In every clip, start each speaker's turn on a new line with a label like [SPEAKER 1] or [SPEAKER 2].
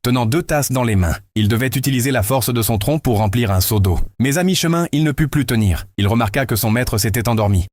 [SPEAKER 1] tenant 2 tasses dans les mains. Il devait utiliser la force de son tronc pour remplir un seau d'eau. Mais à mi-chemin, il ne put plus tenir. Il remarqua que son maître s'était endormi.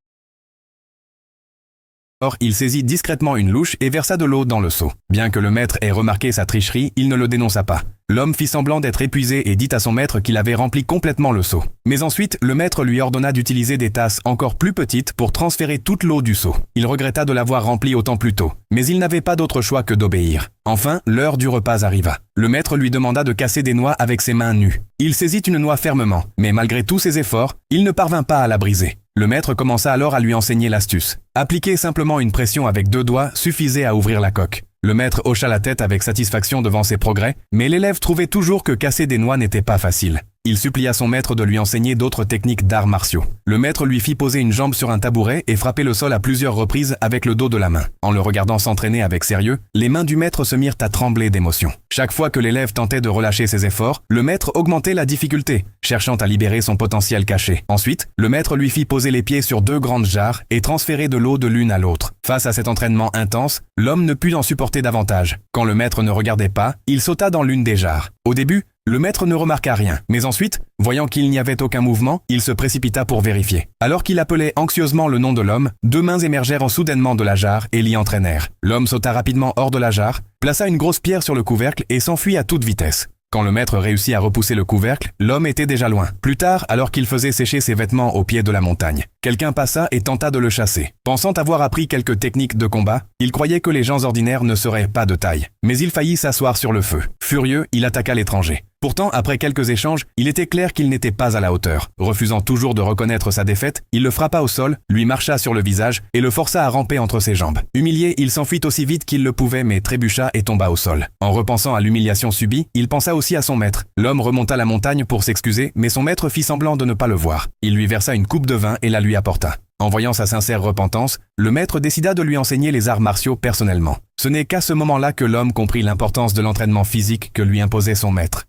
[SPEAKER 1] Or, il saisit discrètement une louche et versa de l'eau dans le seau. Bien que le maître ait remarqué sa tricherie, il ne le dénonça pas. L'homme fit semblant d'être épuisé et dit à son maître qu'il avait rempli complètement le seau. Mais ensuite, le maître lui ordonna d'utiliser des tasses encore plus petites pour transférer toute l'eau du seau. Il regretta de l'avoir rempli autant plus tôt, mais il n'avait pas d'autre choix que d'obéir. Enfin, l'heure du repas arriva. Le maître lui demanda de casser des noix avec ses mains nues. Il saisit une noix fermement, mais malgré tous ses efforts, il ne parvint pas à la briser. Le maître commença alors à lui enseigner l'astuce. Appliquer simplement une pression avec 2 doigts suffisait à ouvrir la coque. Le maître hocha la tête avec satisfaction devant ses progrès, mais l'élève trouvait toujours que casser des noix n'était pas facile. Il supplia son maître de lui enseigner d'autres techniques d'arts martiaux. Le maître lui fit poser une jambe sur un tabouret et frapper le sol à plusieurs reprises avec le dos de la main. En le regardant s'entraîner avec sérieux, les mains du maître se mirent à trembler d'émotion. Chaque fois que l'élève tentait de relâcher ses efforts, le maître augmentait la difficulté, cherchant à libérer son potentiel caché. Ensuite, le maître lui fit poser les pieds sur 2 grandes jarres et transférer de l'eau de l'une à l'autre. Face à cet entraînement intense, l'homme ne put en supporter davantage. Quand le maître ne regardait pas, il sauta dans l'une des jarres. Au début, le maître ne remarqua rien, mais ensuite, voyant qu'il n'y avait aucun mouvement, il se précipita pour vérifier. Alors qu'il appelait anxieusement le nom de l'homme, 2 mains émergèrent soudainement de la jarre et l'y entraînèrent. L'homme sauta rapidement hors de la jarre, plaça une grosse pierre sur le couvercle et s'enfuit à toute vitesse. Quand le maître réussit à repousser le couvercle, l'homme était déjà loin. Plus tard, alors qu'il faisait sécher ses vêtements au pied de la montagne, quelqu'un passa et tenta de le chasser. Pensant avoir appris quelques techniques de combat, il croyait que les gens ordinaires ne seraient pas de taille. Mais il faillit s'asseoir sur le feu. Furieux, il attaqua l'étranger. Pourtant, après quelques échanges, il était clair qu'il n'était pas à la hauteur. Refusant toujours de reconnaître sa défaite, il le frappa au sol, lui marcha sur le visage et le força à ramper entre ses jambes. Humilié, il s'enfuit aussi vite qu'il le pouvait mais trébucha et tomba au sol. En repensant à l'humiliation subie, il pensa aussi à son maître. L'homme remonta la montagne pour s'excuser, mais son maître fit semblant de ne pas le voir. Il lui versa une coupe de vin et la lui apporta. En voyant sa sincère repentance, le maître décida de lui enseigner les arts martiaux personnellement. Ce n'est qu'à ce moment-là que l'homme comprit l'importance de l'entraînement physique que lui imposait son maître.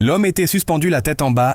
[SPEAKER 1] L'homme était suspendu la tête en bas